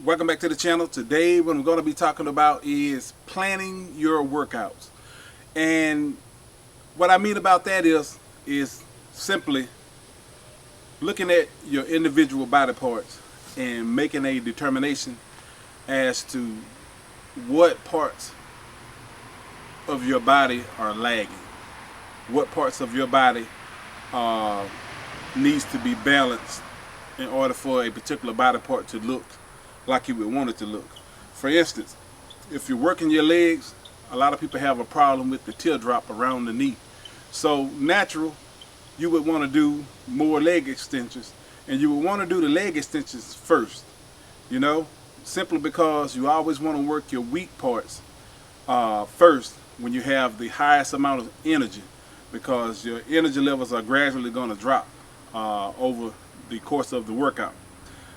Welcome back to the channel. Today what I'm going to be talking about is planning your workouts. And what I mean about that is simply looking at your individual body parts and making a determination as to what parts of your body are lagging. What parts of your body needs to be balanced in order for a particular body part to look like you would want it to look. For instance, if you're working your legs, a lot of people have a problem with the teardrop around the knee. So natural, you would want to do more leg extensions, and you would want to do the leg extensions first, simply because you always want to work your weak parts first when you have the highest amount of energy, because your energy levels are gradually going to drop over the course of the workout.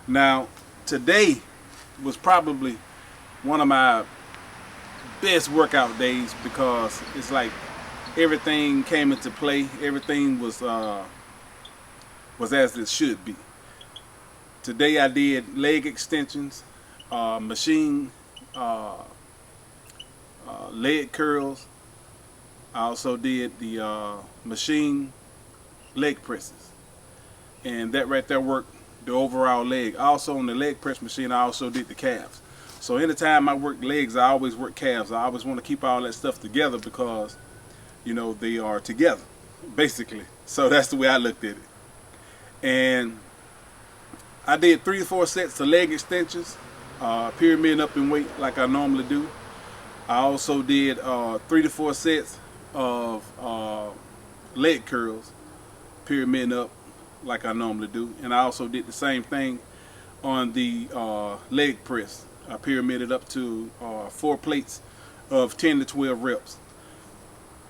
Now, today was probably one of my best workout days because it's like everything came into play. Everything was as it should be. Today I did leg extensions, machine leg curls. I also did the machine leg presses, and that right there worked the overall leg. Also on the leg press machine, I also did the calves. So anytime I work legs, I always work calves. I always want to keep all that stuff together because, they are together, basically. So that's the way I looked at it. And I did 3 to 4 sets of leg extensions, pyramid up in weight like I normally do. I also did 3 to 4 sets of leg curls, pyramid up like I normally do. And I also did the same thing on the leg press. I pyramided up to 4 plates of 10 to 12 reps.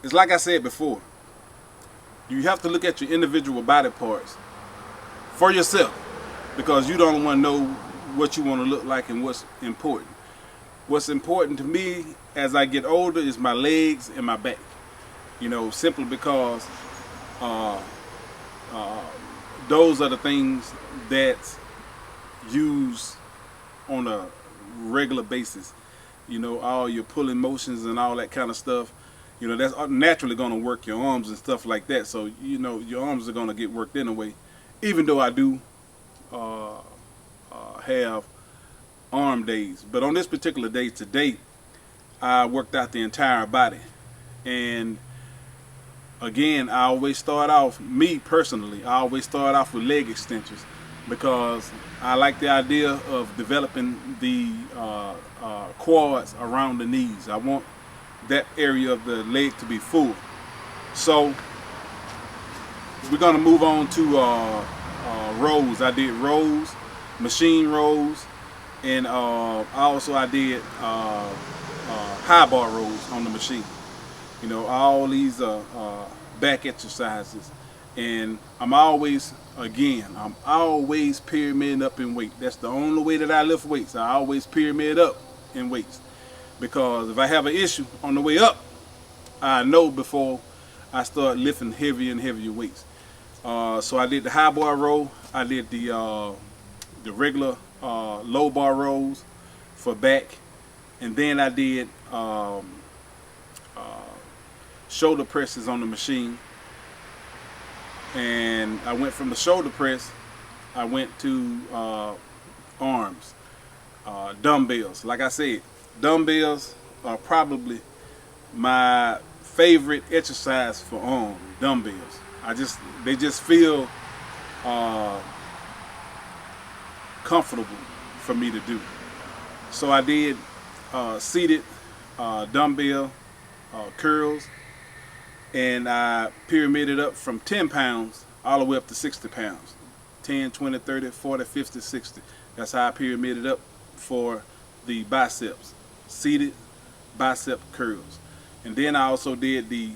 It's like I said before, you have to look at your individual body parts for yourself, because you don't want to know what you want to look like and what's important. What's important to me as I get older is my legs and my back. Simply because those are the things that's used on a regular basis. All your pulling motions and all that kind of stuff. That's naturally going to work your arms and stuff like that. So, your arms are going to get worked anyway. Even though I do have arm days. But on this particular day today, I worked out the entire body. And again, I always start off, me personally, I always start off with leg extensions because I like the idea of developing the quads around the knees. I want that area of the leg to be full. So we're going to move on to rows. I did rows, machine rows, and I did high bar rows on the machine. All these back exercises, and I'm always pyramiding up in weight. That's the only way that I lift weights. I always pyramid up in weights, because if I have an issue on the way up, I know before I start lifting heavier and heavier weights. So I did the high bar row. I did the regular low bar rows for back, and then I did shoulder presses on the machine. And I went from the shoulder press, I went to arms, dumbbells. Like I said, dumbbells are probably my favorite exercise for arm dumbbells. They just feel comfortable for me to do. So I did seated dumbbell curls, and I pyramided up from 10 pounds all the way up to 60 pounds. 10, 20, 30, 40, 50, 60. That's how I pyramided up for the biceps, seated bicep curls. And then I also did the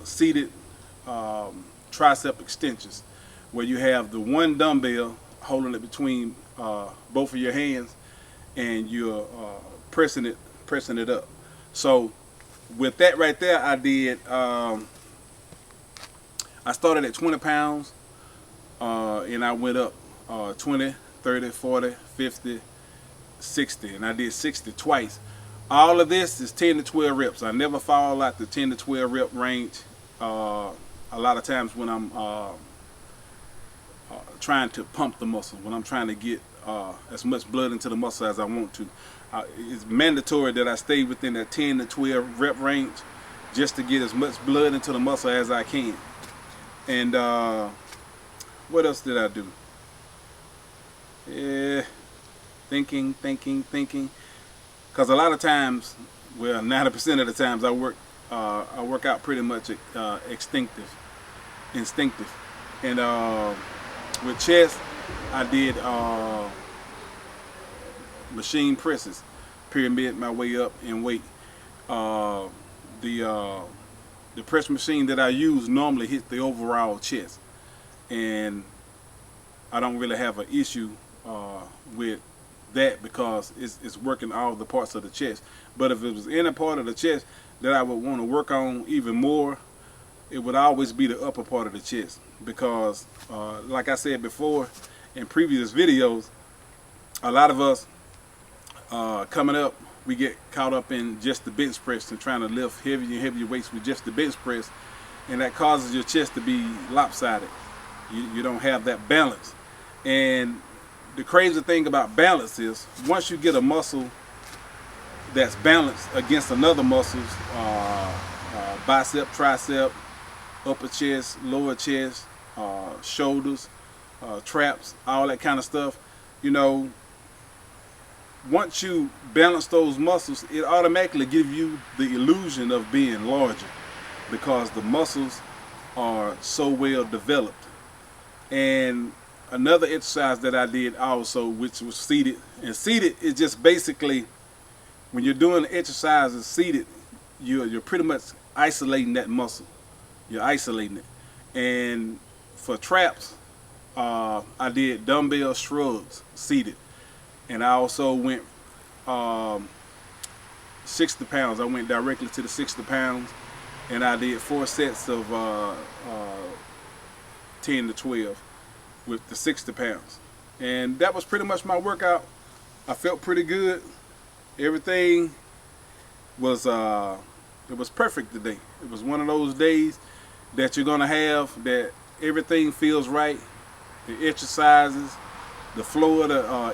seated tricep extensions, where you have the one dumbbell holding it between both of your hands, and you're pressing it up. So with that right there, I did I started at 20 pounds and I went up 20, 30, 40, 50, 60, and I did 60 twice. All of this is 10 to 12 reps. I never fall out the 10 to 12 rep range. A lot of times when I'm trying to pump the muscle, when I'm trying to get as much blood into the muscle as I want to, it's mandatory that I stay within that 10 to 12 rep range just to get as much blood into the muscle as I can. And what else did I do? Yeah, thinking. Because a lot of times, well, 90% of the times I work out pretty much instinctive. And with chest, I did machine presses, pyramid my way up in weight. The press machine that I use normally hits the overall chest, and I don't really have an issue with that because it's working all the parts of the chest. But if it was any part of the chest that I would want to work on even more, it would always be the upper part of the chest, because like I said before in previous videos, a lot of us coming up, we get caught up in just the bench press and trying to lift heavier and heavier weights with just the bench press, and that causes your chest to be lopsided. You don't have that balance. And the crazy thing about balance is, once you get a muscle that's balanced against another muscles, bicep, tricep, upper chest, lower chest, shoulders, traps, all that kind of stuff, you know, once you balance those muscles, it automatically gives you the illusion of being larger, because the muscles are so well developed. And another exercise that I did also, which was seated, and seated is just basically, when you're doing the exercises seated, you're pretty much isolating that muscle. You're isolating it. And for traps, I did dumbbell shrugs seated, and I also went 60 pounds. I went directly to the 60 pounds, and I did 4 sets of 10 to 12 with the 60 pounds. And that was pretty much my workout. I felt pretty good. Everything was it was perfect today. It was one of those days that you're gonna have that everything feels right. The exercises, the flow of the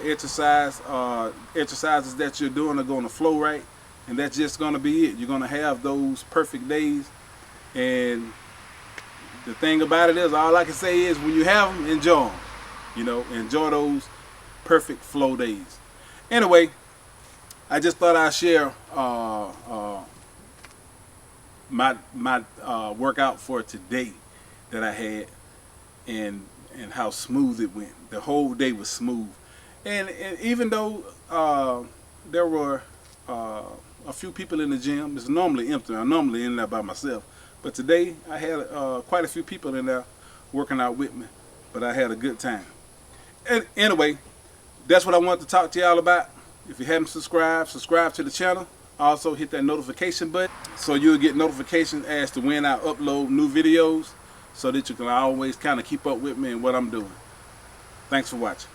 exercises that you're doing are gonna flow right, and that's just gonna be it. You're gonna have those perfect days. And the thing about it is, all I can say is, when you have them, enjoy them. You know, enjoy those perfect flow days. Anyway, I just thought I'd share my workout for today that I had, and how smooth it went. The whole day was smooth. And even though there were a few people in the gym, it's normally empty. I'm normally in there by myself. But today I had quite a few people in there working out with me. But I had a good time. And anyway, that's what I wanted to talk to y'all about. If you haven't subscribed, subscribe to the channel. Also hit that notification button so you'll get notifications as to when I upload new videos, so that you can always kind of keep up with me and what I'm doing. Thanks for watching.